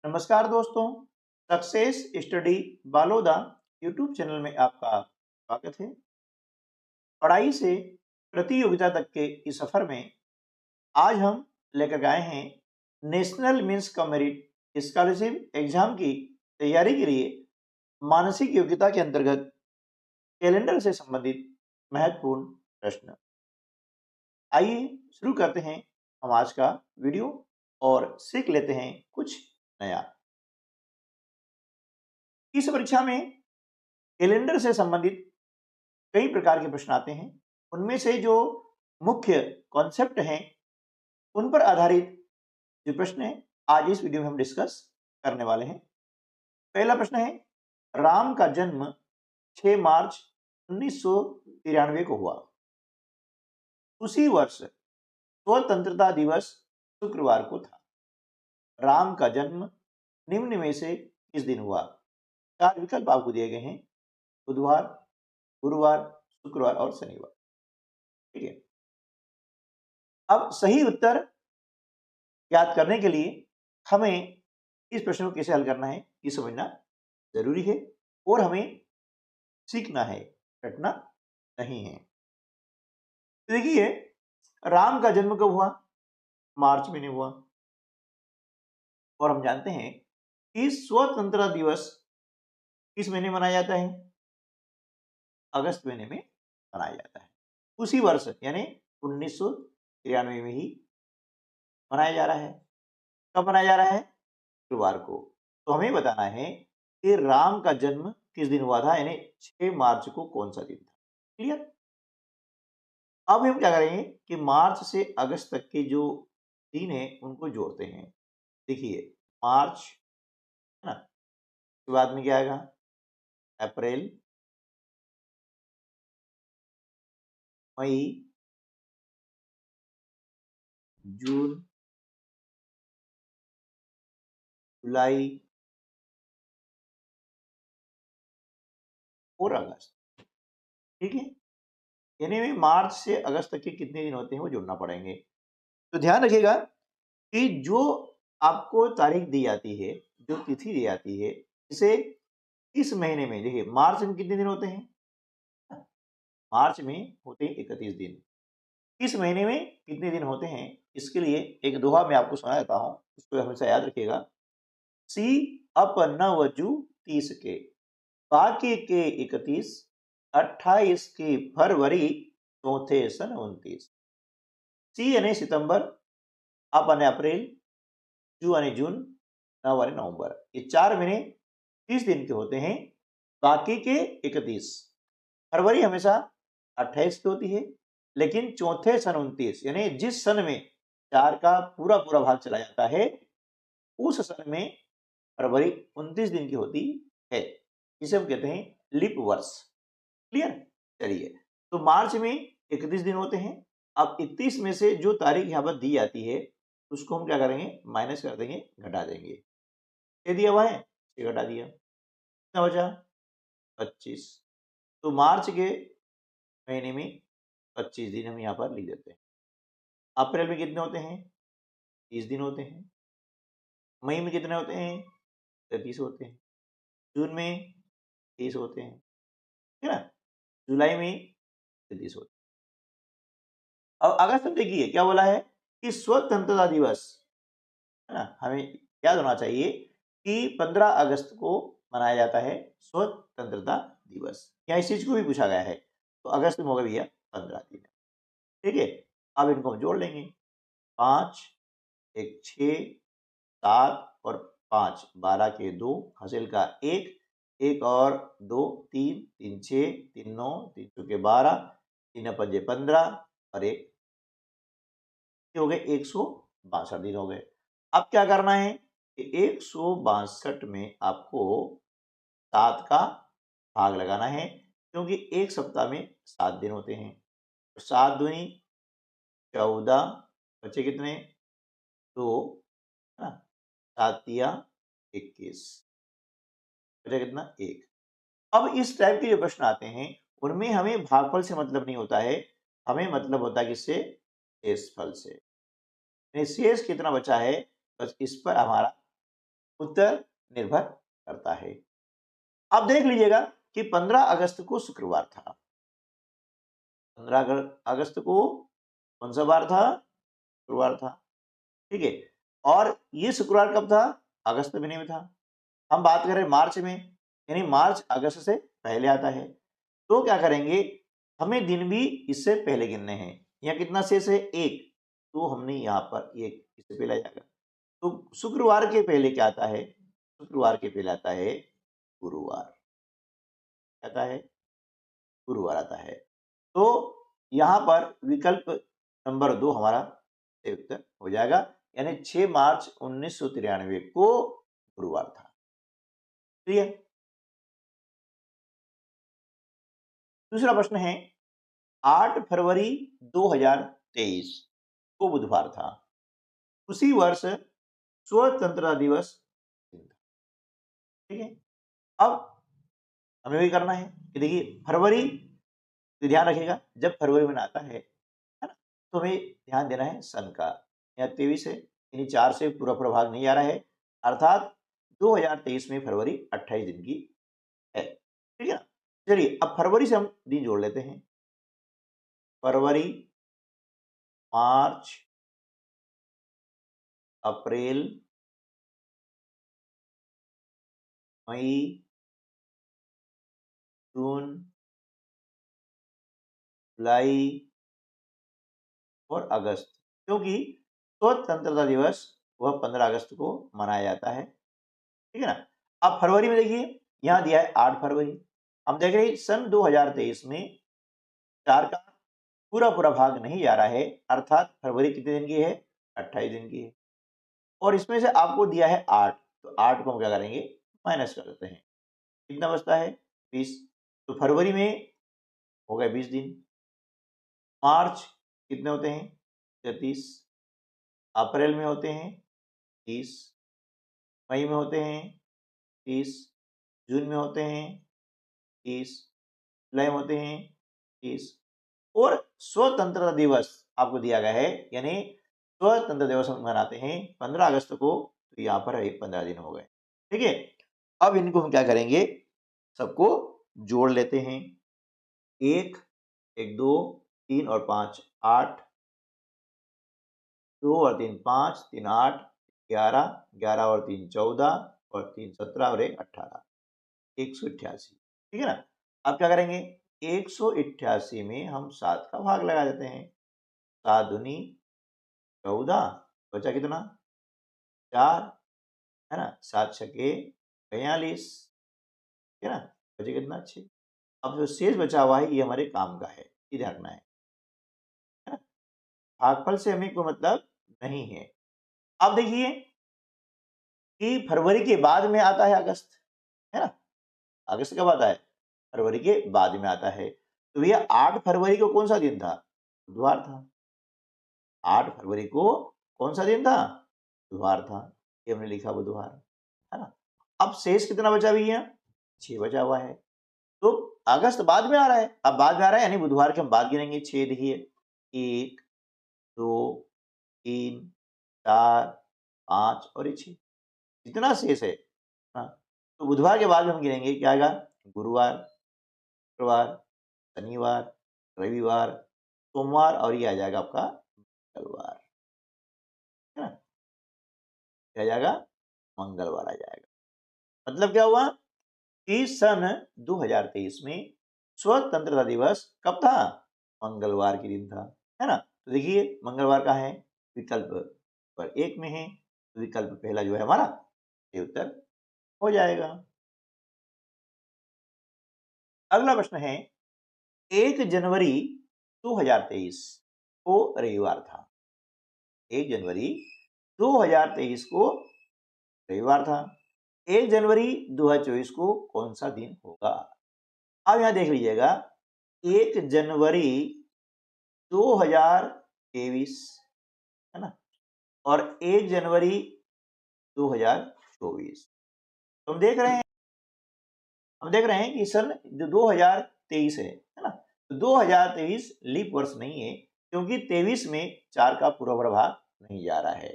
नमस्कार दोस्तों, success study Baloda YouTube channel में आपका स्वागत है। पढ़ाई से प्रतियोगिता तक के इस सफर में आज हम लेकर आए हैं नेशनल मीन्स का मेरिट स्कॉलरशिप एग्जाम की तैयारी के लिए मानसिक योग्यता के अंतर्गत कैलेंडर से संबंधित महत्वपूर्ण प्रश्न। आइए शुरू करते हैं हम आज का वीडियो और सीख लेते हैं कुछ नया। इस परीक्षा में कैलेंडर से संबंधित कई प्रकार के प्रश्न आते हैं। उनमें से जो मुख्य कॉन्सेप्ट हैं उन पर आधारित जो प्रश्न है आज इस वीडियो में हम डिस्कस करने वाले हैं। पहला प्रश्न है, राम का जन्म 6 मार्च 1993 को हुआ। उसी वर्ष स्वतंत्रता दिवस शुक्रवार को था। राम का जन्म निम्न में से किस दिन हुआ? 4 विकल्प आपको दिए गए हैं, बुधवार, गुरुवार, शुक्रवार और शनिवार। ठीक है, अब सही उत्तर ज्ञात करने के लिए हमें इस प्रश्न को कैसे हल करना है ये समझना जरूरी है और हमें सीखना है, रटना नहीं है। तो देखिए, राम का जन्म कब हुआ? मार्च महीने हुआ। और हम जानते हैं कि स्वतंत्रता दिवस किस महीने मनाया जाता है? अगस्त महीने में मनाया जाता है। उसी वर्ष यानी 1993 में ही मनाया जा रहा है। कब मनाया जा रहा है? शुक्रवार को। तो हमें बताना है कि राम का जन्म किस दिन हुआ था, यानी 6 मार्च को कौन सा दिन था। क्लियर? अब हम क्या करेंगे कि मार्च से अगस्त तक के जो दिन है उनको जोड़ते हैं। देखिए, मार्च है ना, उसके बाद में क्या आएगा? अप्रैल, मई, जून, जुलाई और अगस्त। ठीक है, यानी में मार्च से अगस्त तक के कितने दिन होते हैं वो जोड़ना पड़ेंगे। तो ध्यान रखिएगा कि जो आपको तारीख दी जाती है, जो तिथि दी जाती है, इसे इस महीने में, देखिए मार्च में कितने दिन होते हैं? मार्च में होते हैं 31 दिन। इस महीने में कितने दिन होते हैं? इसके लिए एक दोहा मैं आपको सुना देता हूँ, उसको हमेशा याद रखिएगा। सी अप नव जू 30 के, बाकी के 31, 28 की फरवरी, चौथे सन 29। सी यानी सितंबर, अप यानी अप्रैल, जू यानी जून, नव यानी नवंबर। ये 4 महीने 30 दिन के होते हैं, बाकी के 31। फरवरी हमेशा 28 की होती है, लेकिन चौथे सन 29 यानी जिस सन में 4 का पूरा पूरा भाग चला जाता है उस सन में फरवरी 29 दिन की होती है, जिसे हम कहते हैं लीप वर्ष। क्लियर? चलिए, तो मार्च में 31 दिन होते हैं। अब 31 में से जो तारीख यहाँ पर दी जाती है उसको हम क्या करेंगे? माइनस कर देंगे, घटा देंगे। ये दिया हुआ है, ये घटा दिया, कितना बचा? 25। तो मार्च के महीने में 25 दिन हम यहाँ पर लिख देते हैं। अप्रैल में कितने होते हैं? 30 दिन होते हैं। मई में कितने होते हैं? 33 होते हैं। जून में 30 होते हैं, है ना? जुलाई में 33 होते हैं। अब अगस्त में देखिए क्या बोला है कि स्वतंत्रता दिवस, है ना, हमें याद होना चाहिए कि 15 अगस्त को मनाया जाता है स्वतंत्रता दिवस। यहाँ इस चीज को भी पूछा गया है, तो अगस्त में होगा भैया 15 दिन। ठीक है, अब इनको हम जोड़ लेंगे। 5, 1 6, 7 और 5, 12 के 2, हासिल का 1, 1 और 2 3, 3 6, 3 9, 3 चौके 12, 3 पंजे 15 और 1 हो गए 162 दिन हो गए। अब क्या करना है कि 162 में आपको 7 का भाग लगाना है, क्योंकि एक सप्ताह में 7 दिन होते हैं। 7 दूनी 14, बचे कितने? 2, है ना? 7 तिया 21, बचा कितना? 1। अब इस टाइप के जो प्रश्न आते हैं उनमें हमें भागफल से मतलब नहीं होता है, हमें मतलब होता है किससे? शेषफल से। शेष कितना बचा है, बस इस पर हमारा उत्तर निर्भर करता है। अब देख लीजिएगा कि 15 अगस्त को शुक्रवार था। 15 अगस्त को कौन सा वार था? शुक्रवार था। ठीक है, और ये शुक्रवार कब था? अगस्त महीने में था। हम बात कर रहे हैं मार्च में, यानी मार्च अगस्त से पहले आता है। तो क्या करेंगे, हमें दिन भी इससे पहले गिनने हैं। यहाँ कितना शेष है? 1। तो हमने यहाँ पर 1 इससे पहले आ जाएगा। तो शुक्रवार के पहले क्या आता है? शुक्रवार के पहले आता है गुरुवार। आता है गुरुवार आता है। तो यहाँ पर विकल्प नंबर 2 हमारा सही उत्तर हो जाएगा, यानी 6 मार्च 1993 को गुरुवार था। क्लियर? दूसरा प्रश्न है 8 फरवरी 2023 को बुधवार था। उसी वर्ष स्वतंत्रता दिवस। ठीक है, अब हमें भी करना है कि देखिए फरवरी, तो ध्यान रखिएगा जब फरवरी में आता है ना, तो हमें ध्यान देना है सन का। यहाँ 23 है, यानी 4 से पूरा भाग नहीं आ रहा है, अर्थात 2023 में फरवरी 28 दिन की है। ठीक है ना? चलिए अब फरवरी से हम दिन जोड़ लेते हैं। फरवरी, मार्च, अप्रैल, मई, जून, जुलाई और अगस्त, क्योंकि स्वतंत्रता दिवस वह 15 अगस्त को मनाया जाता है। ठीक है ना? अब फरवरी में देखिए यहाँ दिया है 8 फरवरी। हम देख रहे हैं सन 2023 में 4 का पूरा भाग नहीं जा रहा है, अर्थात फरवरी कितने दिन की है? 28 दिन की है। और इसमें से आपको दिया है 8, तो 8 को हम क्या करेंगे? माइनस कर देते हैं। कितना बचता है? 20। तो फरवरी में हो गए 20 दिन। मार्च कितने होते हैं? 33। अप्रैल में होते हैं 30। मई में होते हैं 30। जून में होते हैं 30। जुलाई में होते हैं 30। और स्वतंत्रता दिवस आपको दिया गया है, यानी स्वतंत्रता दिवस हम मनाते हैं 15 अगस्त को, तो यहाँ पर 15 दिन हो गए। ठीक है, अब इनको हम क्या करेंगे? सबको जोड़ लेते हैं। 1, 1, 2, 3 और 5 8, 2 और 3 5, 3 8, 11, 11 और 3 14 और 3 17 और 1 18, 188। ठीक है ना? अब क्या करेंगे? 188 में हम 7 का भाग लगा देते हैं। 7 दूनी 14, बचा कितना? 4, है ना? 7 छके 42, है ना? बचे कितना? 6। अब जो शेष बचा हुआ है ये हमारे काम का है, ये ध्यान रखना है ना? भागफल से हमें कोई मतलब नहीं है। अब देखिए कि फरवरी के बाद में आता है अगस्त, है ना? अगस्त कब आता है? फरवरी के बाद में आता है। तो भैया 8 फरवरी को कौन सा दिन था? बुधवार था। 8 फरवरी को कौन सा दिन था? बुधवार था। ये हमने लिखा बुधवार, है ना? अब शेष कितना बचा भैया? 6 बचा हुआ है। तो अगस्त बाद में आ रहा है, अब बाद में आ रहा है यानी बुधवार के हम बाद गिनेंगे। 6 देखिए 1, 2, 3, 4, 5 और ये 6, जितना शेष है। हाँ, तो बुधवार के बाद में हम गिनेंगे क्या आएगा? गुरुवार, शुक्रवार, शनिवार, रविवार, सोमवार और ये आ जाएगा आपका मंगलवार, है ना? क्या आ जाएगा? मंगलवार आ जाएगा। मतलब क्या हुआ कि सन 2023 में स्वतंत्रता दिवस कब था? मंगलवार के दिन था, है ना? तो देखिए मंगलवार का है, विकल्प पर 1 में है, तो विकल्प पहला जो है हमारा ये उत्तर हो जाएगा। अगला प्रश्न है 1 जनवरी 2023 को रविवार था। 1 जनवरी 2023 को रविवार था। 1 जनवरी 2024 को कौन सा दिन होगा? अब यहाँ देख लीजिएगा 1 जनवरी 2023, है ना? और 1 जनवरी 2024, तो हम देख रहे हैं कि सन जो 2023 है ना? तो 2023 लीप वर्ष नहीं है, क्योंकि 23 में 4 का पूरा भाग नहीं जा रहा है।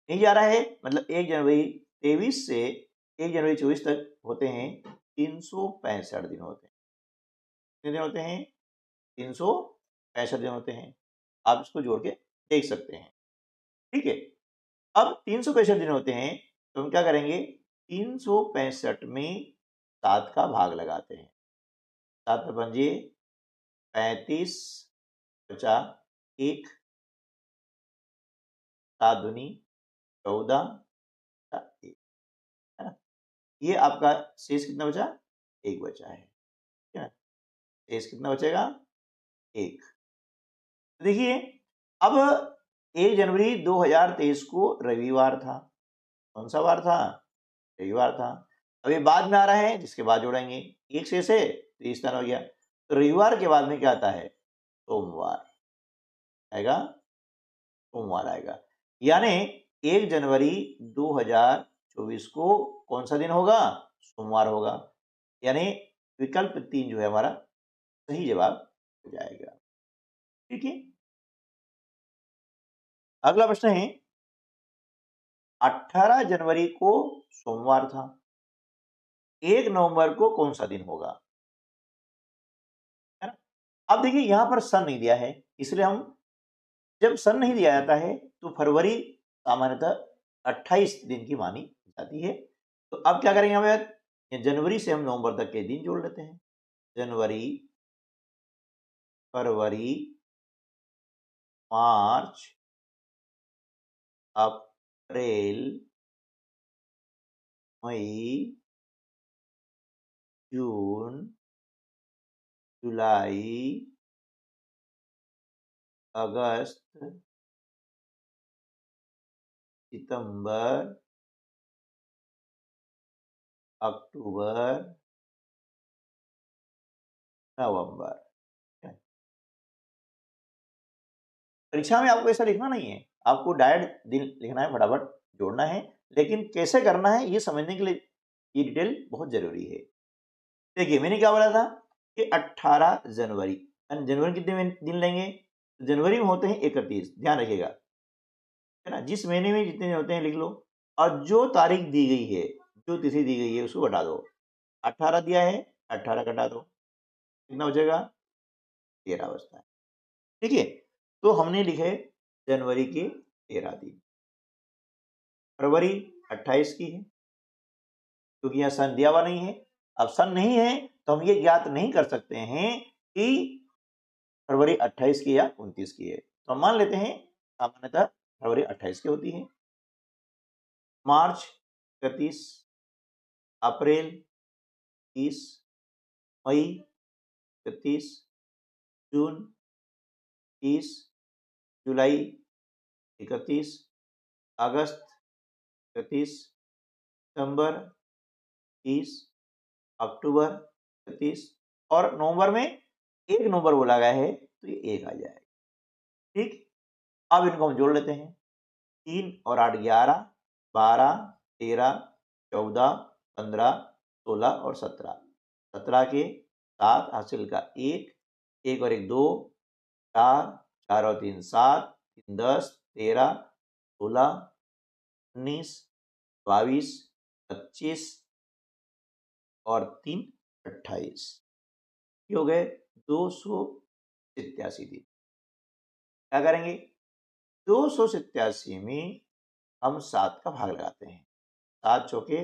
नहीं जा रहा है मतलब 1 जनवरी 23 से 1 जनवरी 24 तक होते हैं 365 दिन होते हैं। कितने दिन होते हैं? 365 दिन होते हैं। आप इसको जोड़ के देख सकते हैं। ठीक है, अब 365 दिन होते हैं तो हम क्या करेंगे? 365 में 7 का भाग लगाते हैं। 7 पे पंजे 35, बचा 1, 7 दूनी 14, 1, है ना? ये आपका शेष कितना बचा? 1 बचा है। ठीक है ना? शेष कितना बचेगा? 1। देखिए, अब 1 जनवरी 2023 को रविवार था। कौन सा वार था? रविवार था। अभी बाद में आ रहा है जिसके बाद जोड़ेंगे। 1 शेष है तो ये स्थान हो गया। तो रविवार के बाद में क्या आता है? सोमवार आएगा। सोमवार आएगा, यानी 1 जनवरी 2024 को कौन सा दिन होगा? सोमवार होगा, यानी विकल्प 3 जो है हमारा सही जवाब हो जाएगा। ठीक है, अगला प्रश्न है 18 जनवरी को सोमवार था, 1 नवंबर को कौन सा दिन होगा? है ना? अब देखिए यहां पर सन नहीं दिया है, इसलिए हम जब सन नहीं दिया जाता है तो फरवरी सामान्यतः 28 दिन की मानी जाती है। तो अब क्या करेंगे हम? जनवरी से हम नवंबर तक के दिन जोड़ लेते हैं। जनवरी, फरवरी, मार्च, अप्रैल, मई, जून, जुलाई, अगस्त, सितंबर, अक्टूबर, नवंबर। परीक्षा में आपको ऐसा लिखना नहीं है, आपको डायरेक्ट दिन लिखना है, फटाफट जोड़ना है, लेकिन कैसे करना है ये समझने के लिए ये डिटेल बहुत जरूरी है। देखिए मैंने क्या बोला था कि 18 जनवरी, जनवरी कितने दिन लेंगे? जनवरी में होते हैं 31, ध्यान रखिएगा, है ना? जिस महीने में जितने दिन होते हैं लिख लो, और जो तारीख दी गई है, जो तिथि दी गई है उसको घटा दो। 18 दिया है, 18 घटा दो, कितना बचेगा? 13 बचता है। ठीक है, तो हमने लिखे जनवरी के 13 दिन। फरवरी 28 की है, क्योंकि यहाँ सन दिया हुआ नहीं है। अब सन नहीं है तो हम ये ज्ञात नहीं कर सकते हैं कि फरवरी 28 की या 29 की है, तो हम मान लेते हैं सामान्यतः फरवरी 28 की होती है। मार्च 31, अप्रैल 30, मई 31, जून 30, जुलाई 31, अगस्त 31, सितंबर 30, अक्टूबर 31, और नवंबर में 1 नवंबर बोला गया है तो ये 1 आ जाएगा। ठीक, अब इनको हम जोड़ लेते हैं। 3 और 8 11, 12, 13, 14, 15, 16 और 17। 17 के 7 हासिल का 1, 1 और 1 2, 4, 4 और 3 7, 3 10, 13, 16, 19, 22, 25 और 3 28। ये हो गए 287 दिन। क्या करेंगे? 287 में हम 7 का भाग लगाते हैं। 7 चौके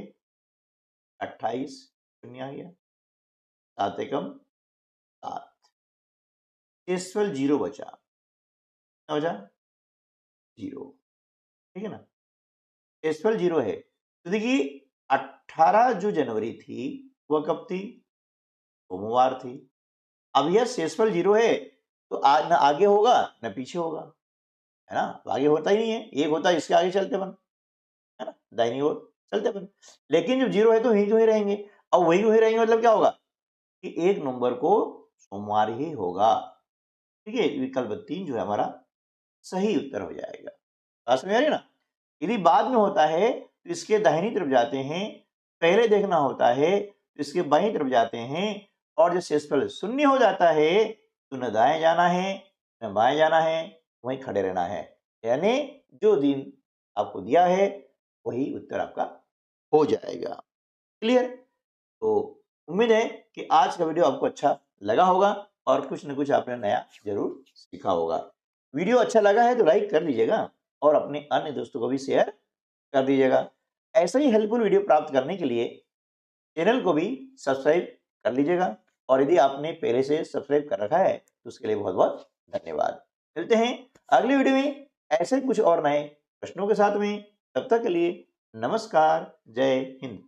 28, शून्य आ गया, 7 एकम 7, शेषफल 0 बचा। कितना बचा? 0। ठीक है ना, शेषफल 0 है। तो देखिए 18 जो जनवरी थी वह कब थी? सोमवार थी। अब यह शेषफल 0 है तो न आगे होगा न पीछे होगा, है ना? तो आगे होता ही नहीं है, एक होता है इसके आगे चलते बन, है ना, दाहिनी ओर चलते अपन। लेकिन जब 0 है तो वहीं क्यों ही रहेंगे। अब वहीं क्यों ही रहेंगे मतलब क्या होगा कि 1 नवंबर को सोमवार ही होगा। ठीक है, विकल्प 3 जो है हमारा सही उत्तर हो जाएगा। बात समझ आ रही है ना? यदि बाद में होता है तो इसके दाहिनी तरफ जाते हैं, पहले देखना होता है तो इसके बाईं तरफ जाते हैं, और जब शेषफल 0 हो जाता है तो न दाएं जाना है न बाएं जाना है, वहीं खड़े रहना है। यानी जो दिन आपको दिया है वही उत्तर आपका हो जाएगा। क्लियर? तो उम्मीद है कि आज का वीडियो आपको अच्छा लगा होगा और कुछ न कुछ आपने नया ज़रूर सीखा होगा। वीडियो अच्छा लगा है तो लाइक कर लीजिएगा और अपने अन्य दोस्तों को भी शेयर कर दीजिएगा। ऐसे ही हेल्पफुल वीडियो प्राप्त करने के लिए चैनल को भी सब्सक्राइब कर लीजिएगा और यदि आपने पहले से सब्सक्राइब कर रखा है तो उसके लिए बहुत-बहुत धन्यवाद। मिलते हैं अगली वीडियो में ऐसे कुछ और नए प्रश्नों के साथ में। तब तक के लिए नमस्कार, जय हिंद।